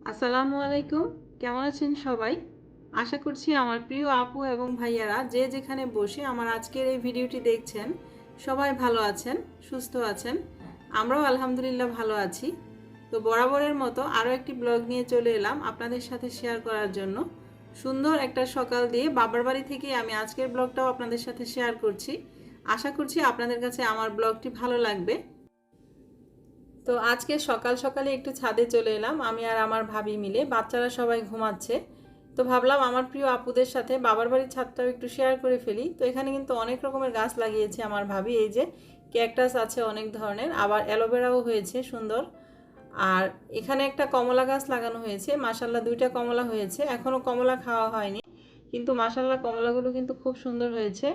আসসালামু আলাইকুম। কেমন আছেন সবাই? আশা করছি আমার প্রিয় আপু এবং ভাইয়ারা যে যেখানে বসে আমার আজকের এই ভিডিওটি দেখছেন সবাই ভালো আছেন, সুস্থ আছেন। আমরাও আলহামদুলিল্লাহ ভালো আছি। তো বরাবরের মতো আরও একটি ব্লগ নিয়ে চলে এলাম আপনাদের সাথে শেয়ার করার জন্য। সুন্দর একটা সকাল দিয়ে বাবার বাড়ি থেকে আমি আজকের ব্লগটাও আপনাদের সাথে শেয়ার করছি। আশা করছি আপনাদের কাছে আমার ব্লগটি ভালো লাগবে। তো আজকে সকাল সকালে একটু ছাদে চলে এলাম আমি আর আমার ভাবি মিলে। বাচ্চারা সবাই ঘুমাচ্ছে, তো ভাবলাম আমার প্রিয় আপুদের সাথে বাবার বাড়ির ছাদটাও একটু শেয়ার করে ফেলি। তো এখানে কিন্তু অনেক রকমের গাছ লাগিয়েছে আমার ভাবি। এই যে ক্যাকটাস আছে অনেক ধরনের, আবার অ্যালোভেরাও হয়েছে সুন্দর। আর এখানে একটা কমলা গাছ লাগানো হয়েছে, মাশাল্লাহ দুইটা কমলা হয়েছে। এখনো কমলা খাওয়া হয়নি, কিন্তু মাশাল্লাহ কমলাগুলো কিন্তু খুব সুন্দর হয়েছে।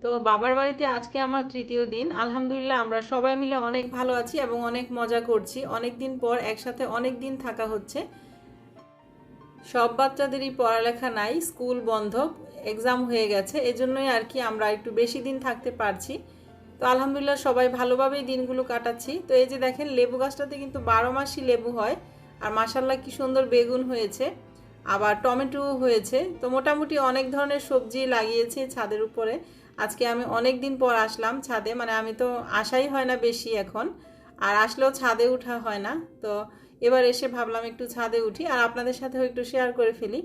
তো বাবার বাড়িতে আজকে আমার তৃতীয় দিন। আলহামদুলিল্লাহ আমরা সবাই মিলে অনেক ভালো আছি এবং অনেক মজা করছি। অনেক দিন পর একসাথে অনেক দিন থাকা হচ্ছে। সব বাচ্চাদেরই পড়ালেখা নাই, স্কুল বন্ধ, এক্সাম হয়ে গেছে, এজন্যই আর কি আমরা একটু বেশি দিন থাকতে পারছি। তো আলহামদুলিল্লাহ সবাই ভালোভাবেই দিনগুলো কাটাচ্ছি। তো এই যে দেখেন লেবু গাছটাতে কিন্তু 12 মাসই লেবু হয়। আর মাশাল্লাহ কি সুন্দর বেগুন হয়েছে, আবার টমেটো হয়েছে। তো মোটামুটি অনেক ধরনের সবজি লাগিয়েছে ছাদের উপরে। আজকে আমি অনেক দিন পর আসলাম ছাদে, মানে আমি তো আসাই হয় না বেশি এখন, আর আসলেও ছাদে ওঠা হয় না। তো এবার এসে ভাবলাম একটু ছাদে উঠি আর আপনাদের সাথেও একটু শেয়ার করে ফেলি।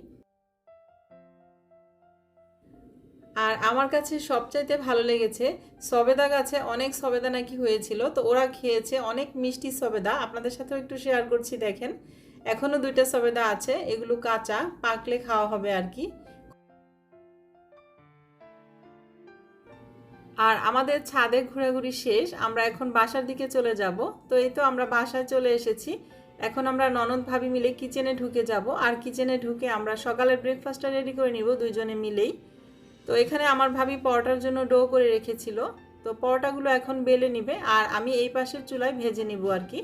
আর আমার কাছে সবচাইতে ভালো লেগেছে সবেদা গাছে অনেক সবেদা নাকি হয়েছিল, তো ওরা খেয়েছে অনেক মিষ্টি সবেদা। আপনাদের সাথেও একটু শেয়ার করছি, দেখেন এখনো দুইটা সবেদা আছে, এগুলো কাঁচা, পাকলে খাওয়া হবে আর কি। আর আমাদের ছাদে ঘোরাঘুরি শেষ, আমরা এখন বাসার দিকে চলে যাব। তো এই তো আমরা বাসায় চলে এসেছি। এখন আমরা ননদ ভাবি মিলে কিচেনে ঢুকে যাব, আর কিচেনে ঢুকে আমরা সকালের ব্রেকফাস্টটা রেডি করে নিব দুইজনে মিলেই। তো এখানে আমার ভাবি পরোটার জন্য ডো করে রেখেছিল। তো পরোটাগুলো এখন বেলে নিবে আর আমি এই পাশের চুলায় ভেজে নিব আর কি।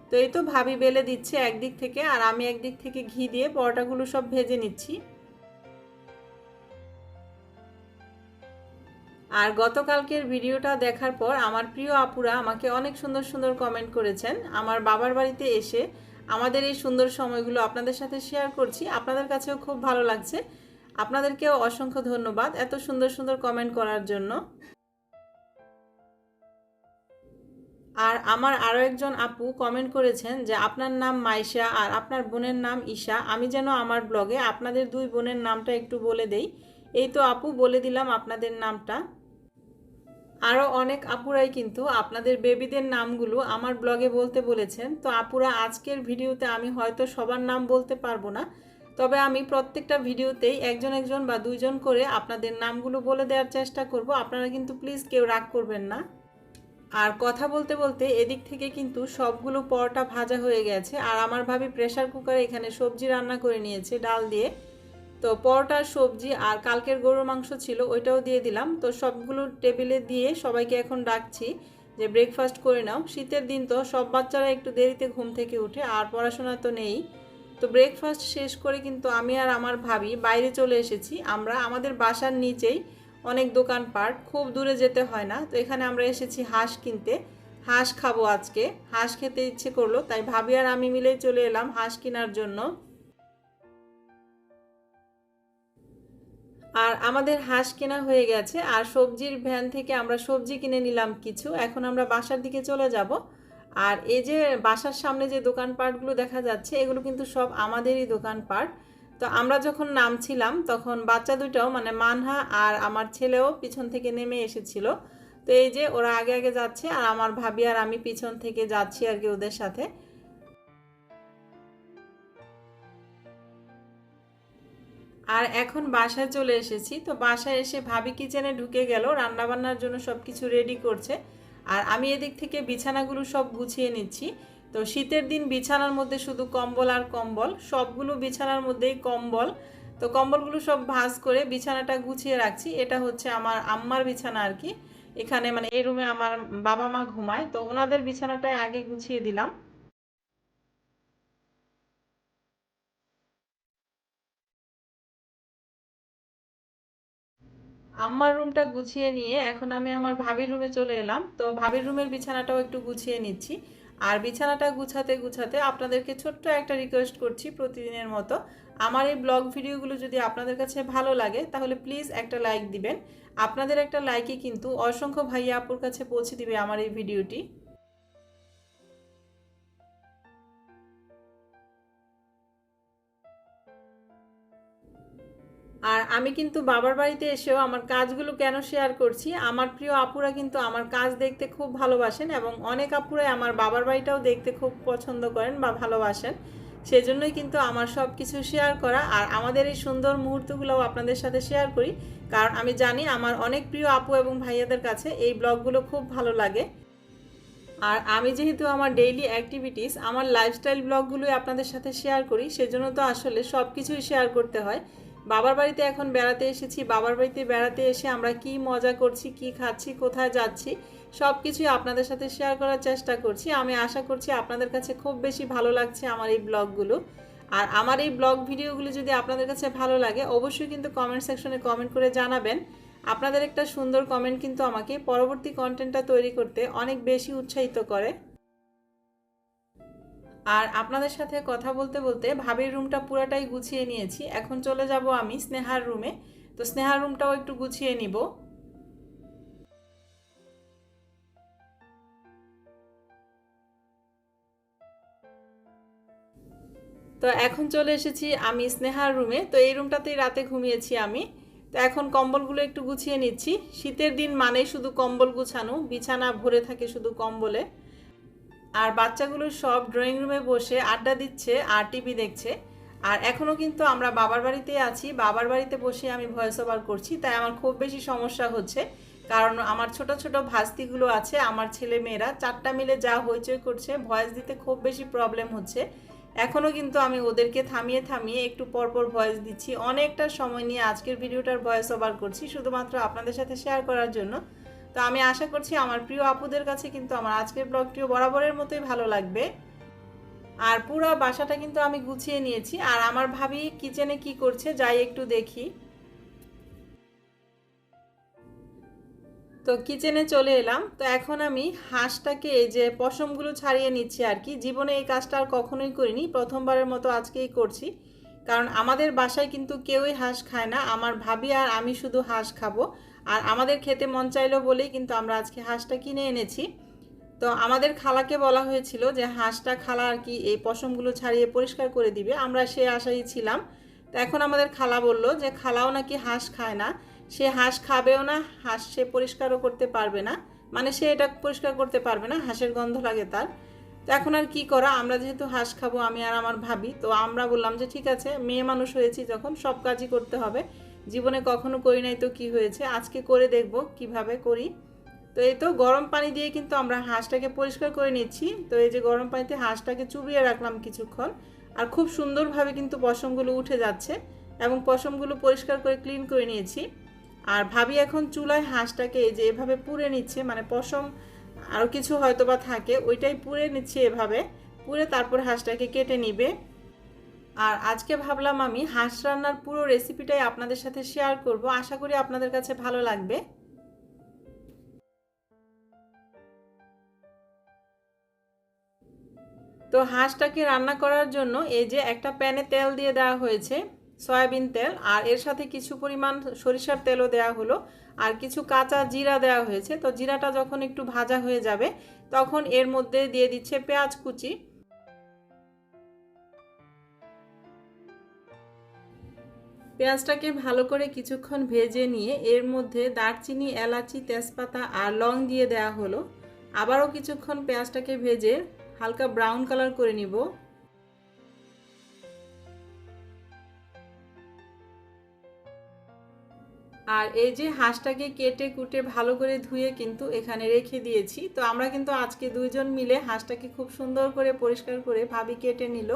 তো এই তো ভাবি বেলে দিচ্ছে একদিক থেকে, আর আমি একদিক থেকে ঘি দিয়ে পরোটাগুলো সব ভেজে নিচ্ছি। আর গতকালকের ভিডিওটা দেখার পর আমার প্রিয় আপুরা আমাকে অনেক সুন্দর সুন্দর কমেন্ট করেছেন। আমার বাবার বাড়িতে এসে আমাদের এই সুন্দর সময়গুলো আপনাদের সাথে শেয়ার করছি, আপনাদের কাছেও খুব ভালো লাগছে। আপনাদেরকেও অসংখ্য ধন্যবাদ এত সুন্দর সুন্দর কমেন্ট করার জন্য। আর আমার আরও একজন আপু কমেন্ট করেছেন যে আপনার নাম মাইশা আর আপনার বোনের নাম ঈশা, আমি যেন আমার ব্লগে আপনাদের দুই বোনের নামটা একটু বলে দেই। এই তো আপু বলে দিলাম আপনাদের নামটা। আরও অনেক আপুরাই কিন্তু আপনাদের বেবিদের নামগুলো আমার ব্লগে বলতে বলেছেন। তো আপুরা আজকের ভিডিওতে আমি হয়তো সবার নাম বলতে পারবো না, তবে আমি প্রত্যেকটা ভিডিওতেই একজন একজন বা দুইজন করে আপনাদের নামগুলো বলে দেওয়ার চেষ্টা করব। আপনারা কিন্তু প্লিজ কেউ রাগ করবেন না। আর কথা বলতে বলতে এদিক থেকে কিন্তু সবগুলো পরোটা ভাজা হয়ে গেছে, আর আমার ভাবি প্রেসার কুকারে এখানে সবজি রান্না করে নিয়েছে ডাল দিয়ে। তো পরোটা, সবজি আর কালকের গরুর মাংস ছিল ওইটাও দিয়ে দিলাম। তো সবগুলো টেবিলে দিয়ে সবাইকে এখন ডাকছি যে ব্রেকফাস্ট করে নাও। শীতের দিন তো সব বাচ্চারা একটু দেরিতে ঘুম থেকে উঠে, আর পড়াশোনা তো নেই। তো ব্রেকফাস্ট শেষ করে কিন্তু আমি আর আমার ভাবি বাইরে চলে এসেছি। আমরা আমাদের বাসার নিচেই অনেক দোকানপাট, খুব দূরে যেতে হয় না। তো এখানে আমরা এসেছি হাঁস কিনতে। হাঁস খাবো আজকে, হাঁস খেতে ইচ্ছে করলো, তাই ভাবি আর আমি মিলেই চলে এলাম হাঁস কেনার জন্য। আর আমাদের হাঁস কেনা হয়ে গেছে, আর সবজির ভ্যান থেকে আমরা সবজি কিনে নিলাম কিছু। এখন আমরা বাসার দিকে চলে যাব। আর এই যে বাসার সামনে যে দোকানপাটগুলো দেখা যাচ্ছে এগুলো কিন্তু সব আমাদেরই দোকানপাট। তো আমরা যখন নামছিলাম তখন বাচ্চা দুটাও, মানে মানহা আর আমার ছেলেও পিছন থেকে নেমে এসেছিল। তো এই যে ওরা আগে আগে যাচ্ছে আর আমার ভাবি আর আমি পিছন থেকে যাচ্ছি আর কি ওদের সাথে। আর এখন বাসায় চলে এসেছি। তো বাসায় এসে ভাবি কিচেনে ঢুকে গেল, রান্না বান্নার জন্য সব কিছু রেডি করছে। আর আমি এদিক থেকে বিছানাগুলো সব গুছিয়ে নিচ্ছি। তো শীতের দিন বিছানার মধ্যে শুধু কম্বল আর কম্বল, সবগুলো বিছানার মধ্যেই কম্বল। তো কম্বলগুলো সব ভাঁজ করে বিছানাটা গুছিয়ে রাখছি। এটা হচ্ছে আমার আম্মার বিছানা আর কি। এখানে মানে এই রুমে আমার বাবা মা ঘুমায়, তো ওনাদের বিছানাটাই আগে গুছিয়ে দিলাম। আমার রুমটা গুছিয়ে নিয়ে এখন আমি আমার ভাবির রুমে চলে এলাম। তো ভাবির রুমের বিছানাটাও একটু গুছিয়ে নিচ্ছি। আর বিছানাটা গুছাতে গুছাতে আপনাদেরকে ছোট্ট একটা রিকোয়েস্ট করছি প্রতিদিনের মতো, আমার এই ব্লগ ভিডিওগুলো যদি আপনাদের কাছে ভালো লাগে তাহলে প্লিজ একটা লাইক দিবেন। আপনাদের একটা লাইকই কিন্তু অসংখ্য ভাইয়া আপুর কাছে পৌঁছে দিবে আমার এই ভিডিওটি। আর আমি কিন্তু বাবার বাড়িতে এসেও আমার কাজগুলো কেন শেয়ার করছি, আমার প্রিয় আপুরা কিন্তু আমার কাজ দেখতে খুব ভালোবাসেন এবং অনেক আপুরাই আমার বাবার বাড়িটাও দেখতে খুব পছন্দ করেন বা ভালোবাসেন। সেজন্যই কিন্তু আমার সব কিছু শেয়ার করা আর আমাদের এই সুন্দর মুহূর্তগুলোও আপনাদের সাথে শেয়ার করি, কারণ আমি জানি আমার অনেক প্রিয় আপু এবং ভাইয়াদের কাছে এই ব্লগগুলো খুব ভালো লাগে। আর আমি যেহেতু আমার ডেইলি অ্যাক্টিভিটিস আমার লাইফস্টাইল ব্লগগুলোই আপনাদের সাথে শেয়ার করি, সেজন্য তো আসলে সব কিছুই শেয়ার করতে হয়। বাবার বাড়িতে এখন বেড়াতে এসেছি, বাবার বাড়িতে বেড়াতে এসে আমরা কি মজা করছি, কি খাচ্ছি, কোথায় যাচ্ছি, সব কিছুই আপনাদের সাথে শেয়ার করার চেষ্টা করছি। আমি আশা করছি আপনাদের কাছে খুব বেশি ভালো লাগছে আমার এই ব্লগগুলো। আর আমার এই ব্লগ ভিডিওগুলো যদি আপনাদের কাছে ভালো লাগে অবশ্যই কিন্তু কমেন্ট সেকশনে কমেন্ট করে জানাবেন। আপনাদের একটা সুন্দর কমেন্ট কিন্তু আমাকে পরবর্তী কন্টেন্টটা তৈরি করতে অনেক বেশি উৎসাহিত করে। আর আপনাদের সাথে কথা বলতে বলতে ভাবির রুমটা পুরাটাই গুছিয়ে নিয়েছি, এখন চলে যাব আমি স্নেহার রুমে। তো স্নেহার রুমটাও একটু গুছিয়ে নিব। তো এখন চলে এসেছি আমি স্নেহার রুমে। তো এই রুমটাতেই রাতে ঘুমিয়েছি আমি। তো এখন কম্বলগুলো একটু গুছিয়ে নিচ্ছি। শীতের দিন মানেই শুধু কম্বল গুছানো, বিছানা ভরে থাকে শুধু কম্বলে। আর বাচ্চাগুলো সব ড্রয়িং রুমে বসে আড্ডা দিচ্ছে আর টিভি দেখছে। আর এখনও কিন্তু আমরা বাবার বাড়িতেই আছি, বাবার বাড়িতে বসে আমি ভয়েস ওভার করছি, তাই আমার খুব বেশি সমস্যা হচ্ছে। কারণ আমার ছোট ছোট ভাস্তিগুলো আছে, আমার ছেলে মেয়েরা চারটা মিলে যা হইচই করছে, ভয়েস দিতে খুব বেশি প্রবলেম হচ্ছে। এখনও কিন্তু আমি ওদেরকে থামিয়ে থামিয়ে একটু পরপর ভয়েস দিচ্ছি, অনেকটা সময় নিয়ে আজকের ভিডিওটার ভয়েস ওভার করছি শুধুমাত্র আপনাদের সাথে শেয়ার করার জন্য। তো আমি আশা করছি আমার প্রিয় আপুদের কাছে কিন্তু আমার আজকের ব্লগটিও বরাবরের মতোই ভালো লাগবে। আর পুরো বাসাটা কিন্তু আমি গুছিয়ে নিয়েছি। আর আমার ভাবি কিচেনে কি করছে যাই একটু দেখি। তো কিচেনে চলে এলাম। তো এখন আমি হাঁসটাকে এই যে পশমগুলো ছাড়িয়ে নিচ্ছি আর কি। জীবনে এই কাজটা আর কখনোই করিনি, প্রথমবারের মতো আজকেই করছি। কারণ আমাদের বাসায় কিন্তু কেউই হাঁস খায় না, আমার ভাবি আর আমি শুধু হাঁস খাবো। আর আমাদের খেতে মন চাইলো বলেই কিন্তু আমরা আজকে হাঁসটা কিনে এনেছি। তো আমাদের খালাকে বলা হয়েছিল যে হাঁসটা খালা আর কি এই পশমগুলো ছাড়িয়ে পরিষ্কার করে দিবে, আমরা সে আশাই ছিলাম। তো এখন আমাদের খালা বলল যে খালাও নাকি হাঁস খায় না, সে হাঁস খাবেও না, হাঁস সে পরিষ্কারও করতে পারবে না, মানে সে এটা পরিষ্কার করতে পারবে না, হাঁসের গন্ধ লাগে তার। তো এখন আর কি করা, আমরা যেহেতু হাঁস খাবো আমি আর আমার ভাবি, তো আমরা বললাম যে ঠিক আছে, মেয়ে মানুষ হয়েছি যখন সব কাজই করতে হবে, জীবনে কখনো করি নাই তো কি হয়েছে, আজকে করে দেখব কিভাবে করি। তো এই তো গরম পানি দিয়ে কিন্তু আমরা হাঁসটাকে পরিষ্কার করে নিচ্ছি। তো এই যে গরম পানিতে হাঁসটাকে চুবিয়ে রাখলাম কিছুক্ষণ, আর খুব সুন্দরভাবে কিন্তু পশমগুলো উঠে যাচ্ছে এবং পশমগুলো পরিষ্কার করে ক্লিন করে নিয়েছি। আর ভাবি এখন চুলায় হাঁসটাকে এই যে এভাবে পুড়ে নিচ্ছে, মানে পশম আরও কিছু হয়তো বা থাকে ওইটাই পুড়ে নিচ্ছে, এভাবে পুড়ে তারপর হাঁসটাকে কেটে নিবে। আর আজকে ভাবলাম আমি হাঁস রান্নার পুরো রেসিপিটাই আপনাদের সাথে শেয়ার করব, আশা করি আপনাদের কাছে ভালো লাগবে। তো হাঁসটাকে রান্না করার জন্য এই যে একটা প্যানে তেল দিয়ে দেওয়া হয়েছে, সয়াবিন তেল, আর এর সাথে কিছু পরিমাণ সরিষার তেলও দেওয়া হলো, আর কিছু কাঁচা জিরা দেওয়া হয়েছে। তো জিরাটা যখন একটু ভাজা হয়ে যাবে তখন এর মধ্যে দিয়ে দিচ্ছে পেঁয়াজ কুচি। পেঁয়াজটাকে ভালো করে কিছুক্ষণ ভেজে নিয়ে এর মধ্যে দারচিনি, এলাচি, তেজপাতা আর লং দিয়ে দেওয়া হলো। আবারও কিছুক্ষণ পেঁয়াজটাকে ভেজে হালকা ব্রাউন কালার করে নিব। আর এই যে হাঁসটাকে কেটে কুটে ভালো করে ধুয়ে কিন্তু এখানে রেখে দিয়েছি। তো আমরা কিন্তু আজকে দুইজন মিলে হাঁসটাকে খুব সুন্দর করে পরিষ্কার করে ভাবি কেটে নিল।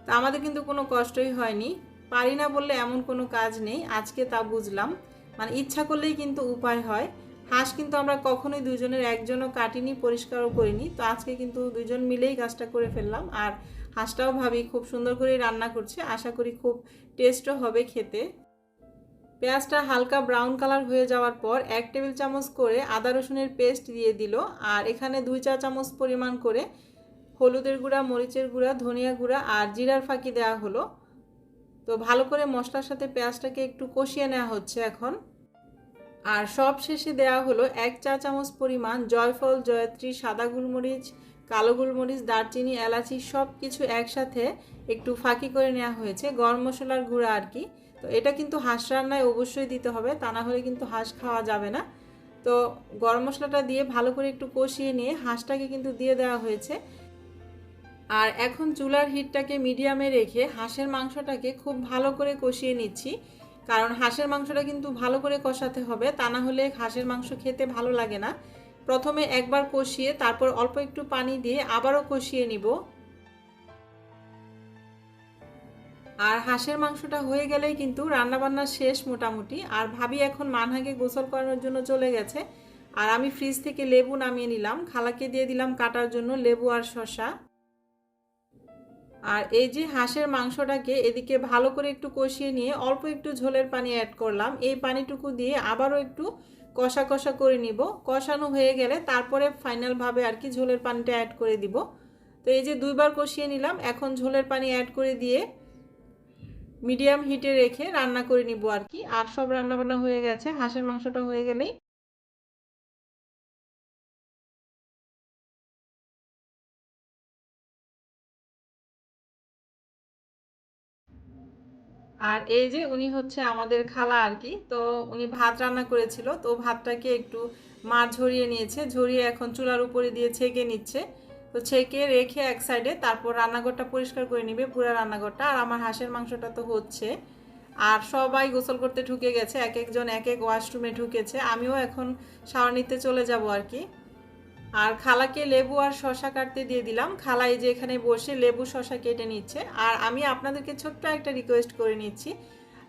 তো আমাদের কিন্তু কোনো কষ্টই হয়নি, পারি না বললে এমন কোনো কাজ নেই, আজকে তা বুঝলাম, মানে ইচ্ছা করলেই কিন্তু উপায় হয়। হাঁস কিন্তু আমরা কখনোই দুইজনের একজনও কাটিনি, পরিষ্কারও করিনি, তো আজকে কিন্তু দুইজন মিলেই কাজটা করে ফেললাম। আর হাঁসটাও ভাবি খুব সুন্দর করে রান্না করছে, আশা করি খুব টেস্টও হবে খেতে। পেঁয়াজটা হালকা ব্রাউন কালার হয়ে যাওয়ার পর 1 টেবিল চামচ করে আদা রসুনের পেস্ট দিয়ে দিল। আর এখানে 2 চা চামচ পরিমাণ করে হলুদের গুঁড়া, মরিচের গুঁড়া, ধনিয়া গুঁড়া আর জিরার ফাঁকি দেওয়া হলো। তো ভালো করে মশলার সাথে পেঁয়াজটাকে একটু কষিয়ে নেওয়া হচ্ছে এখন। আর সব শেষে দেওয়া হলো 1 চা চামচ পরিমাণ জয়ফল, জয়ত্রী, সাদা গোলমরিচ, কালো গোলমরিচ, দারচিনি, এলাচি সব কিছু একসাথে একটু ফাঁকি করে নেওয়া হয়েছে, গরম মশলার গুঁড়া আর কি। তো এটা কিন্তু হাঁস রান্নায় অবশ্যই দিতে হবে, তা না হলে কিন্তু হাঁস খাওয়া যাবে না। তো গরম মশলাটা দিয়ে ভালো করে একটু কষিয়ে নিয়ে হাঁসটাকে কিন্তু দিয়ে দেওয়া হয়েছে। আর এখন চুলার হিটটাকে মিডিয়ামে রেখে হাঁসের মাংসটাকে খুব ভালো করে কষিয়ে নিচ্ছি, কারণ হাঁসের মাংসটা কিন্তু ভালো করে কষাতে হবে, তা না হলে হাঁসের মাংস খেতে ভালো লাগে না। প্রথমে একবার কষিয়ে তারপর অল্প একটু পানি দিয়ে আবারও কষিয়ে নিব। আর হাঁসের মাংসটা হয়ে গেলেই কিন্তু রান্নাবান্না শেষ মোটামুটি। আর ভাবি এখন মানহাকে গোসল করানোর জন্য চলে গেছে। আর আমি ফ্রিজ থেকে লেবু নামিয়ে নিলাম, খালাকে দিয়ে দিলাম কাটার জন্য লেবু আর শসা। আর এই যে হাঁসের মাংসটাকে এদিকে ভালো করে একটু কষিয়ে নিয়ে অল্প একটু ঝোলের পানি অ্যাড করলাম। এই পানিটুকু দিয়ে আবারও একটু কষা কষা করে নিব। কষানো হয়ে গেলে তারপরে ফাইনালভাবে আর কি ঝোলের পানিটা অ্যাড করে দিব। তো এই যে 2বার কষিয়ে নিলাম, এখন ঝোলের পানি অ্যাড করে দিয়ে মিডিয়াম হিটে রেখে রান্না করে নিব আর কি। আর সব রান্নাবান্না হয়ে গেছে, হাঁসের মাংসটা হয়ে গেলেই আর এই যে উনি হচ্ছে আমাদের খালা আর কি। তো উনি ভাত রান্না করেছিল, তো ভাতটাকে একটু মার ঝরিয়ে নিয়েছে, ঝরিয়ে এখন চুলার উপরে দিয়ে ছেঁকে নিচ্ছে। তো ছেঁকে রেখে এক সাইডে তারপর রান্নাঘরটা পরিষ্কার করে নিবে, পুরো রান্নাঘরটা। আর আমার হাঁসের মাংসটা তো হচ্ছে। আর সবাই গোসল করতে ঢুকে গেছে, এক একজন এক এক ওয়াশরুমে ঢুকেছে, আমিও এখন শাওয়ার নিতে চলে যাব আর কি। আর খালাকে লেবু আর শসা কাটতে দিয়ে দিলাম, খালা এই যে এখানে বসে লেবু শসা কেটে নিচ্ছে। আর আমি আপনাদেরকে ছোট্ট একটা রিকোয়েস্ট করে নিচ্ছি,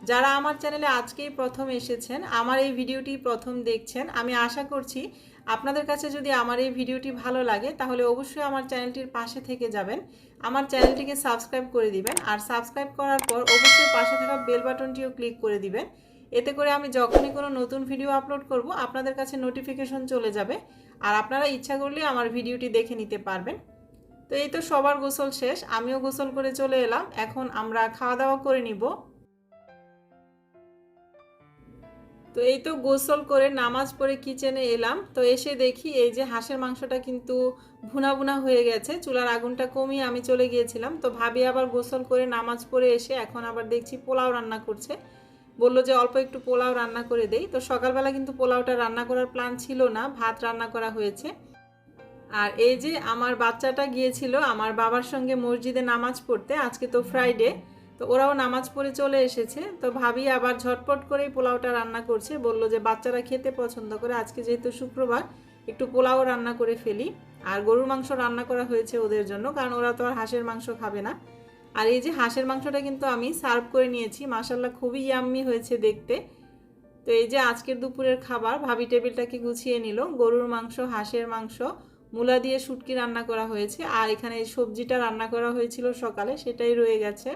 যারা আমার চ্যানেলে আজকেই প্রথম এসেছেন, আমার এই ভিডিওটি প্রথম দেখছেন, আমি আশা করছি আপনাদের কাছে যদি আমার এই ভিডিওটি ভালো লাগে তাহলে অবশ্যই আমার চ্যানেলটির পাশে থেকে যাবেন, আমার চ্যানেলটিকে সাবস্ক্রাইব করে দিবেন। আর সাবস্ক্রাইব করার পর অবশ্যই পাশে থাকা বেল বাটনটিও ক্লিক করে দিবেন, এতে করে আমি যখনই কোনো নতুন ভিডিও আপলোড করব আপনাদের কাছে নোটিফিকেশন চলে যাবে, আর আপনারা ইচ্ছা করলে আমার ভিডিওটি দেখে নিতে পারবেন। তো এই তো সবার গোসল শেষ, আমিও গোসল করে চলে এলাম, এখন আমরা খাওয়া দাওয়া করে নিব। তো এই তো গোসল করে নামাজ পড়ে কিচেনে এলাম, তো এসে দেখি এই যে হাঁসের মাংসটা কিন্তু ভুনা ভুনা হয়ে গেছে, চুলার আগুনটা কমিয়ে আমি চলে গিয়েছিলাম। তো ভাবি আবার গোসল করে নামাজ পড়ে এসে এখন আবার দেখছি পোলাও রান্না করছে, বললো যে অল্প একটু পোলাও রান্না করে দেই। তো সকালবেলা কিন্তু পোলাওটা রান্না করার প্ল্যান ছিল না, ভাত রান্না করা হয়েছে। আর এই যে আমার বাচ্চাটা গিয়েছিল আমার বাবার সঙ্গে মসজিদে নামাজ পড়তে, আজকে তো ফ্রাইডে, তো ওরাও নামাজ পড়ে চলে এসেছে। তো ভাবি আবার ঝটপট করেই পোলাওটা রান্না করছে, বলল যে বাচ্চারা খেতে পছন্দ করে, আজকে যেহেতু শুক্রবার একটু পোলাও রান্না করে ফেলি। আর গরুর মাংস রান্না করা হয়েছে ওদের জন্য, কারণ ওরা তো আর হাঁসের মাংস খাবে না। আর এই যে হাঁসের মাংসটা কিন্তু আমি সার্ভ করে নিয়েছি, মাশাল্লাহ খুবই ইয়াম্মি হয়েছে দেখতে। তো এই যে আজকের দুপুরের খাবার, ভাবি টেবিলটাকে গুছিয়ে নিল, গরুর মাংস, হাঁসের মাংস, মূলা দিয়ে শুটকি রান্না করা হয়েছে, আর এখানে এই সবজিটা রান্না করা হয়েছিল সকালে, সেটাই রয়ে গেছে।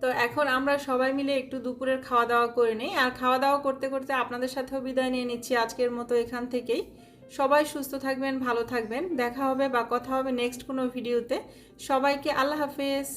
তো এখন আমরা সবাই মিলে একটু দুপুরের খাওয়া দাওয়া করে নিই। আর খাওয়া দাওয়া করতে করতে আপনাদের সাথেও বিদায় নিয়ে নিচ্ছি আজকের মতো এখান থেকেই। সবাই সুস্থ থাকবেন, ভালো থাকবেন, দেখা হবে বা কথা হবে নেক্সট কোনো ভিডিওতে। সবাইকে আল্লাহ হাফেজ।